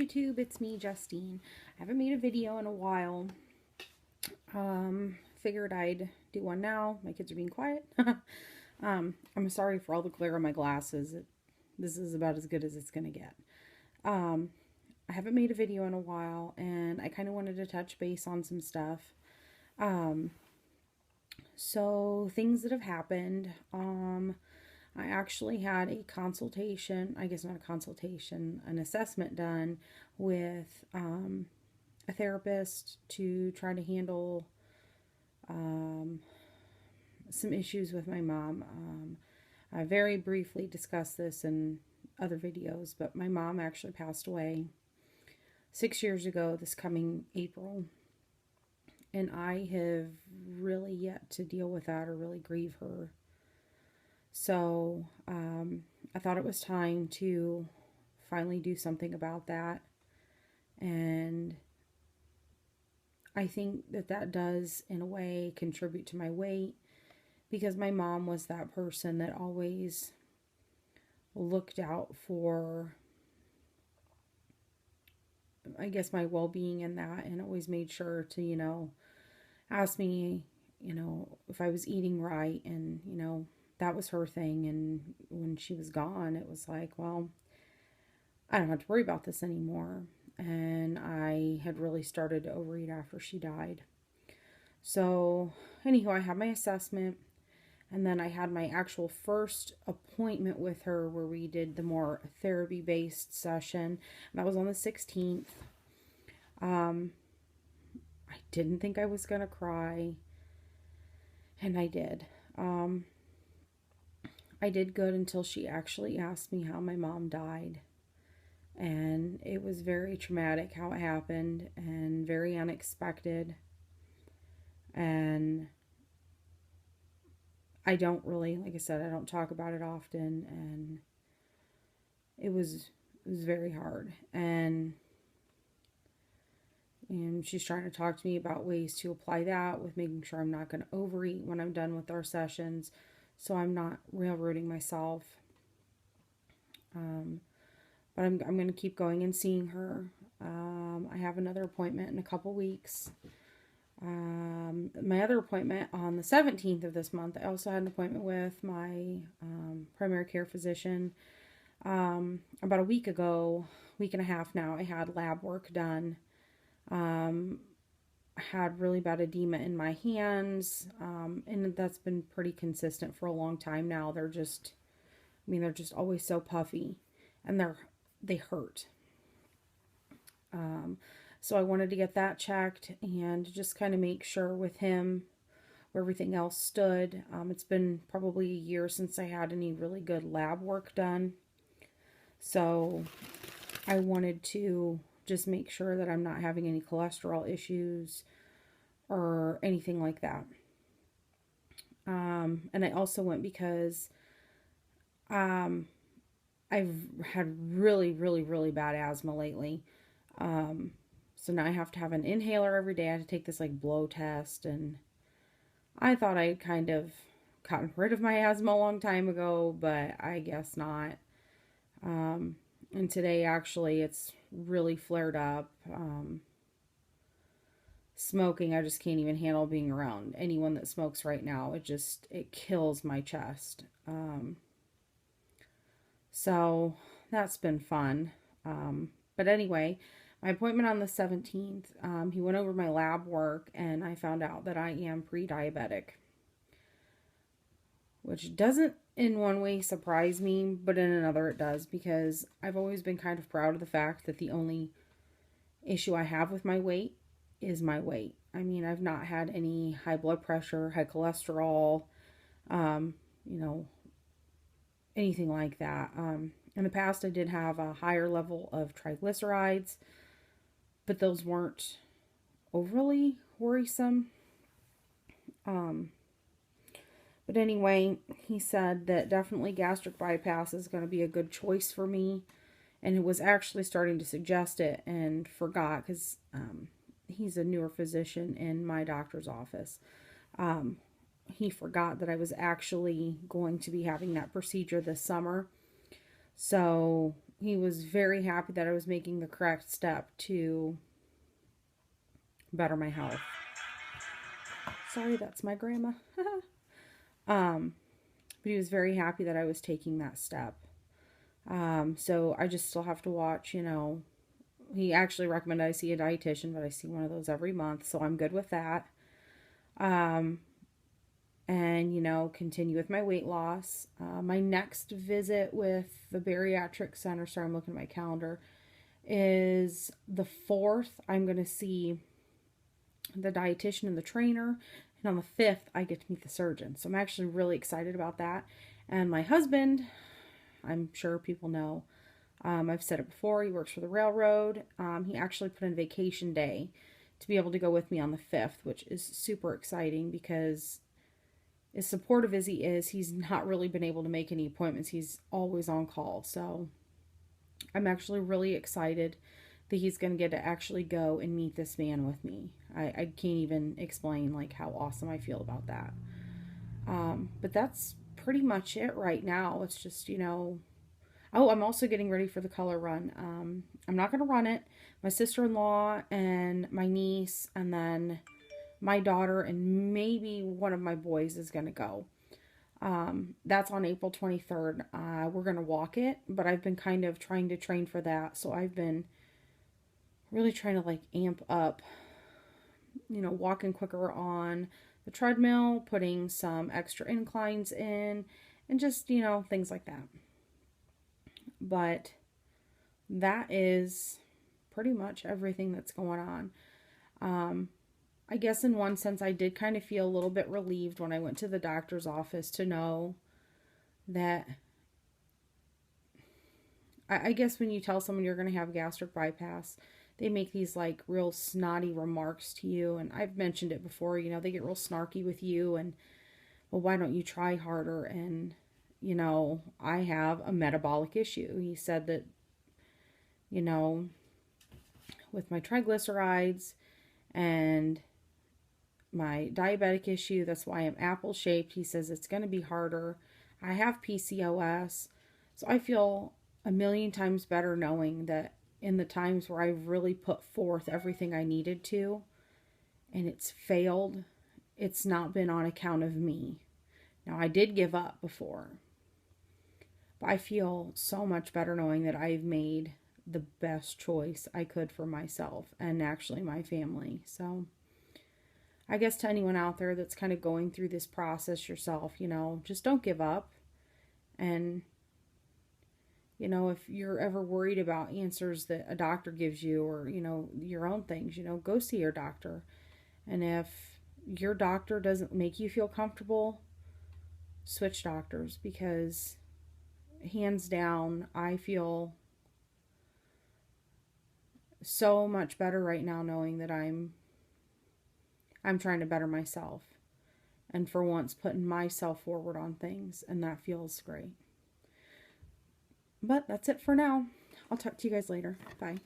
YouTube, it's me, Justine. I haven't made a video in a while. Figured I'd do one now. My kids are being quiet. I'm sorry for all the glare on my glasses. This is about as good as it's gonna get. I haven't made a video in a while, and I kind of wanted to touch base on some stuff. So things that have happened. I actually had a consultation, I guess not a consultation, an assessment done with a therapist to try to handle some issues with my mom. I very briefly discussed this in other videos, but my mom actually passed away 6 years ago this coming April. And I have really yet to deal with that or really grieve her. So I thought it was time to finally do something about that. And I think that does, in a way, contribute to my weight, because my mom was that person that always looked out for, I guess, my well-being in that, and always made sure to, ask me, if I was eating right, and, that was her thing. And when she was gone, it was like, well, I don't have to worry about this anymore. And I had really started to overeat after she died. So, anywho, I had my assessment, and then I had my actual first appointment with her where we did the more therapy-based session. That was on the 16th. I didn't think I was going to cry, and I did. I did good until she actually asked me how my mom died. And it was very traumatic how it happened, and very unexpected. And I don't really, like I said, I don't talk about it often, and it was very hard. And she's trying to talk to me about ways to apply that with making sure I'm not going to overeat when I'm done with our sessions, so I'm not railroading myself. But I'm going to keep going and seeing her. I have another appointment in a couple weeks. My other appointment on the 17th of this month, I also had an appointment with my primary care physician. About a week ago, week and a half now, I had lab work done. I had really bad edema in my hands, and that's been pretty consistent for a long time now. They're just always so puffy, and they hurt. So I wanted to get that checked and just kind of make sure with him where everything else stood. It's been probably a year since I had any really good lab work done. So I wanted to just make sure that I'm not having any cholesterol issues or anything like that. And I also went because I've had really, really, really bad asthma lately. So now I have to have an inhaler every day. I have to take this blow test, and I thought I had kind of gotten rid of my asthma a long time ago, but I guess not. And today actually it's really flared up. Smoking, I just can't even handle being around anyone that smokes right now. It kills my chest. So that's been fun. But anyway, my appointment on the 17th, he went over my lab work, and I found out that I am pre-diabetic, which doesn't in one way surprise me, but in another it does, because I've always been kind of proud of the fact that the only issue I have with my weight is my weight. I mean, I've not had any high blood pressure, high cholesterol, anything like that. In the past, I did have a higher level of triglycerides, but those weren't overly worrisome. But anyway, he said that definitely gastric bypass is going to be a good choice for me. And it was actually starting to suggest it and forgot, because he's a newer physician in my doctor's office. He forgot that I was actually going to be having that procedure this summer. So he was very happy that I was making the correct step to better my health. Sorry, that's my grandma. But he was very happy that I was taking that step. So I just still have to watch, he actually recommended I see a dietitian, but I see one of those every month, so I'm good with that. Um, and, continue with my weight loss. My next visit with the bariatric center, sorry, I'm looking at my calendar, is the 4th. I'm going to see the dietitian and the trainer. And on the 5th, I get to meet the surgeon. So I'm actually really excited about that. And my husband, I'm sure people know, I've said it before, he works for the railroad. He actually put in vacation day to be able to go with me on the 5th, which is super exciting because as supportive as he is, he's not really been able to make any appointments. He's always on call. So I'm actually really excited that he's going to get to actually go and meet this man with me. I can't even explain like how awesome I feel about that. But that's pretty much it right now. It's just, oh, I'm also getting ready for the color run. I'm not going to run it. My sister-in-law and my niece and then my daughter and maybe one of my boys is going to go. That's on April 23rd. We're going to walk it, but I've been kind of trying to train for that. So I've been really trying to like amp up, walking quicker on the treadmill, putting some extra inclines in, and just, things like that. But that is pretty much everything that's going on. I guess in one sense, I did kind of feel a little bit relieved when I went to the doctor's office to know that, I guess when you tell someone you're going to have gastric bypass, they make these like real snotty remarks to you. And I've mentioned it before, they get real snarky with you and, well, why don't you try harder? And, I have a metabolic issue. He said that, with my triglycerides and my diabetic issue, that's why I'm apple shaped. He says it's going to be harder. I have PCOS. So I feel a million times better knowing that in the times where I've really put forth everything I needed to and it's failed, it's not been on account of me. Now, I did give up before, but I feel so much better knowing that I've made the best choice I could for myself and actually my family. So I guess to anyone out there that's kind of going through this process yourself, just don't give up. And if you're ever worried about answers that a doctor gives you or, your own things, go see your doctor. And if your doctor doesn't make you feel comfortable, switch doctors, because hands down, I feel so much better right now knowing that I'm trying to better myself and for once putting myself forward on things, and that feels great. But that's it for now. I'll talk to you guys later. Bye.